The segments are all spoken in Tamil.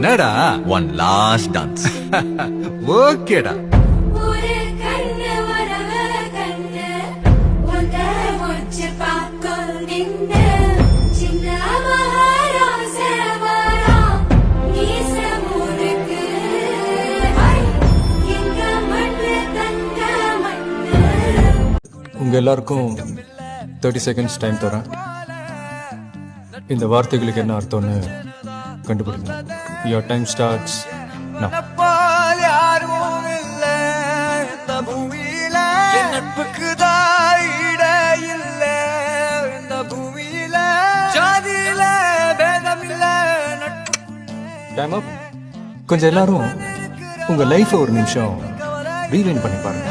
என்னடா ஒன் லாஸ்ட் டான்ஸ். ஓகேடா. உங்க எல்லாருக்கும் 30 seconds டைம் தரேன். இந்த வார்த்தைகளுக்கு என்ன அர்த்தம்னு கண்டுபிடிங்க. Your time starts now. Time up. கொஞ்சம் எல்லாரும் உங்க லைஃப் ஒரு நிமிஷம் ரீவைண்ட் பண்ணி பாருங்க.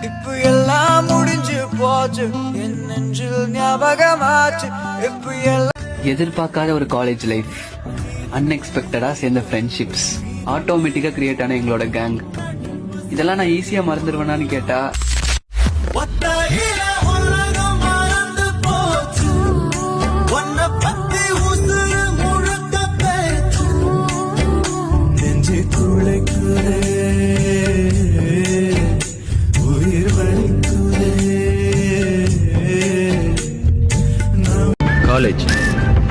இப்ப எல்லாம் முடிஞ்சு போச்சு, என் நெஞ்சில் ஞாபகமாச்சு. இப்ப எல்லாம் எதிர்பார்க்காத ஒரு காலேஜ் லைஃப், அன்எக்ஸ்பெக்டடா சேர்ந்த ஃப்ரெண்ட்ஷிப்ஸ், ஆட்டோமேட்டிக்கா கிரியேட் ஆன எங்களோட கேங். இதெல்லாம் நான் ஈஸியா மறந்துடுவேனான்னு கேட்டா காலேஜ்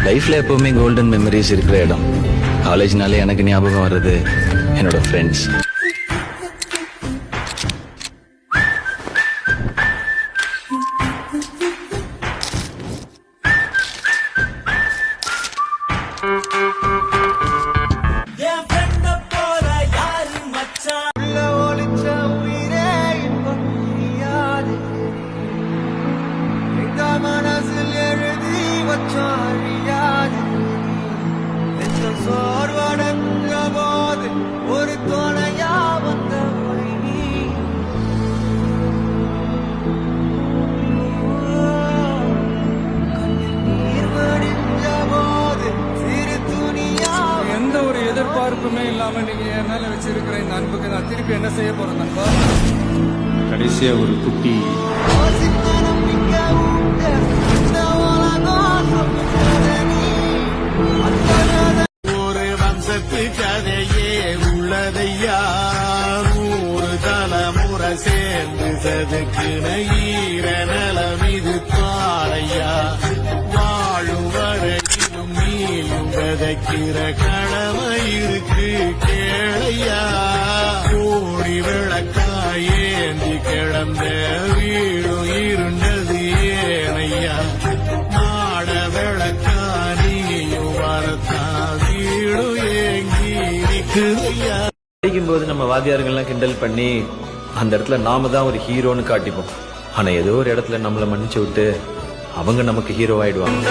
லைஃப்ல எப்பவுமே கோல்டன் மெமரிஸ் இருக்கிற இடம். காலேஜ்னாலே எனக்கு ஞாபகம் வர்றது என்னோட ஃப்ரெண்ட்ஸ். ஒரு துணையா வந்த எந்த ஒரு எதிர்பார்ப்புமே இல்லாம நீங்க என் மேல வச்சிருக்கிற இந்த அன்புக்கு நான் திருப்பி என்ன செய்ய போறேன் நண்பா? கடைசியா ஒரு குட்டி ஒரு வம்சத்து கதையே உள்ளதையா, நூறு தலைமுறை சேர்ந்து சதுக்குன ஈர நலம் இது பாறையா. வாழும் வரையிலும் நீயும் விதைக்கிற கடமை இருக்கு கேளையா. கோடி விளக்காய் ஏந்தி கிடந்த வீடும் இருண்டது ஏனையா. நாட விளக்கா நீயும் வரத்தா வீடும் ஏங்கி நிற்குதையா. படிக்கும்போது நம்ம வாத்தியாருங்கெல்லாம் கிண்டல் பண்ணி அந்த இடத்துல நாம தான் ஒரு ஹீரோன்னு காட்டிப்போம். ஆனா ஏதோ ஒரு இடத்துல நம்மளை மன்னிச்சு விட்டு அவங்க நமக்கு ஹீரோ ஆயிடுவாங்க.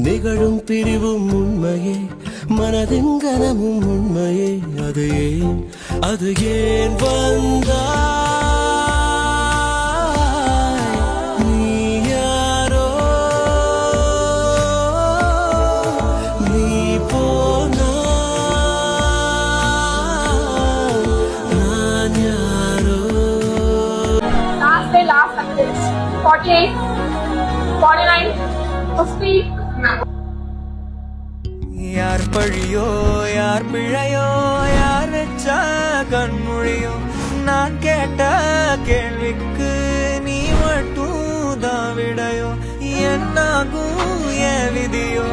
நிகழும் பிரிவும் உண்மையே, மனதின் கனமும் உண்மையே. அது ஏன் வந்தாய்? நீ யாரோ, நீ போனாய், நான் யாரோ. Last day, last success. 48, 49, 50. யார் பழியோ யார் பிழையோ, யார் வச்சா கண்மொழியோ, நான் கேட்ட கேள்விக்கு நீ மட்டும் தான் விடையோ. என்னாகும் என் விதியோ,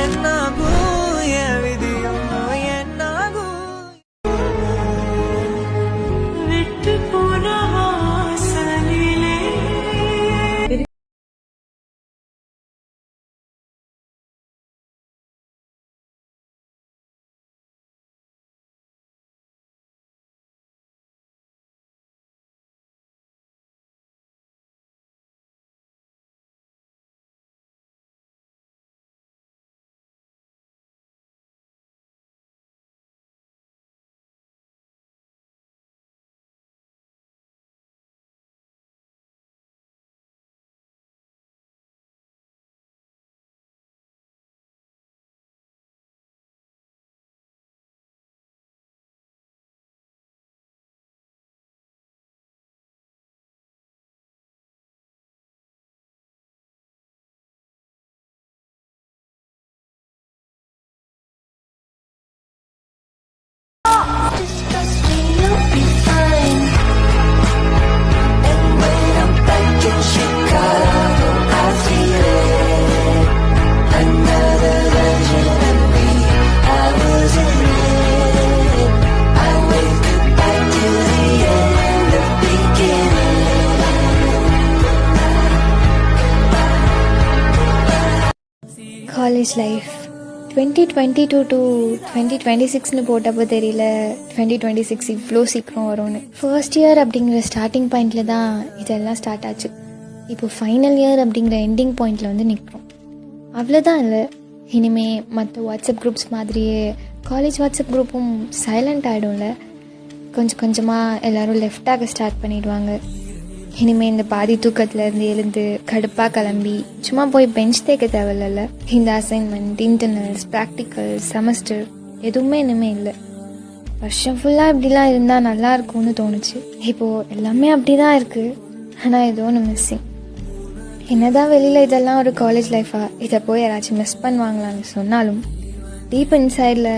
என்னாகும் என் விதியோ, என்னாகும் விட்டு போனவா காலேஜ் லைஃப் 2022 டு 2026னு போட்டப்போ தெரியல 2026 இவ்வளோ சீக்கிரம் வரும்னு. ஃபர்ஸ்ட் இயர் அப்படிங்கிற ஸ்டார்டிங் பாயிண்டில் தான் இதெல்லாம் ஸ்டார்ட் ஆச்சு. இப்போ ஃபைனல் இயர் அப்படிங்கிற எண்டிங் பாயிண்டில் வந்து நிற்கிறோம். அவ்வளோதான் இல்லை, இனிமே மற்ற வாட்ஸ்அப் குரூப்ஸ் மாதிரியே காலேஜ் வாட்ஸ்அப் குரூப்பும் சைலண்ட் ஆகிடும்ல. கொஞ்சம் கொஞ்சமாக எல்லோரும் லெஃப்ட் ஆக ஸ்டார்ட் பண்ணிடுவாங்க. இனிமேல் இந்த பாதி தூக்கத்துலேருந்து எழுந்து கடுப்பாக கிளம்பி சும்மா போய் பெஞ்ச் தேக்க தேவையில்ல. இந்த அசைன்மெண்ட், இன்டர்னல்ஸ், ப்ராக்டிக்கல், செமஸ்டர் எதுவுமே இனிமேல் இல்லை. வருஷம் ஃபுல்லாக இப்படிலாம் இருந்தால் நல்லா இருக்கும்னு தோணுச்சு. இப்போது எல்லாமே அப்படி தான் இருக்குது. ஆனால் ஏதோ ஒன்று மிஸ்ஸிங். என்னதான் வெளியில் இதெல்லாம் ஒரு காலேஜ் லைஃபாக, இதை போய் யாராச்சும் மிஸ் பண்ணுவாங்களான்னு சொன்னாலும் deep இன்சைடில்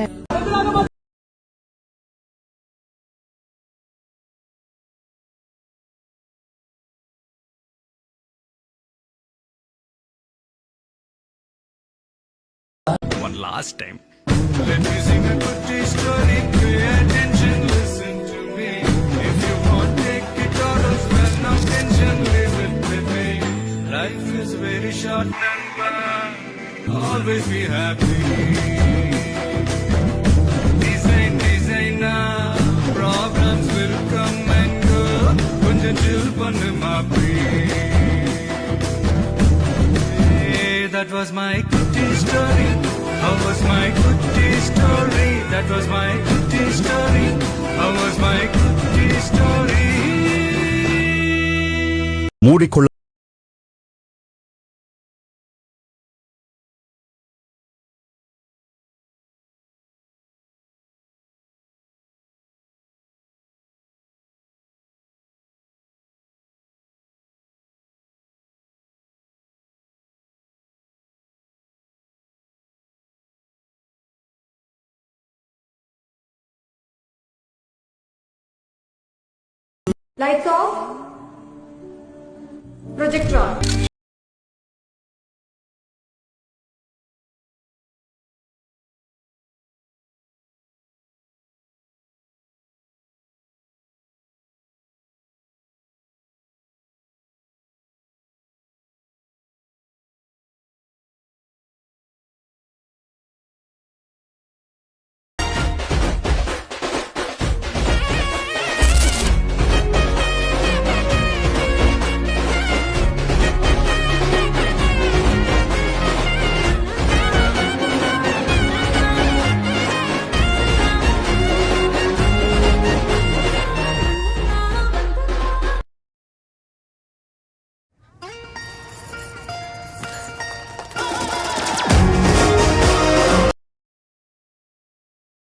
One last time. Let me sing a good story. Pay attention, listen to me. If you want, take it out of spell, no tension, live it with me. Life is very short, number. Always be happy. Designer, problems will come and go. Konjam chill pannu maapi. That was my good story. How was my good story? That was my good story. How was my good story? மூடிக்கொள்ள Lights off. Projector on.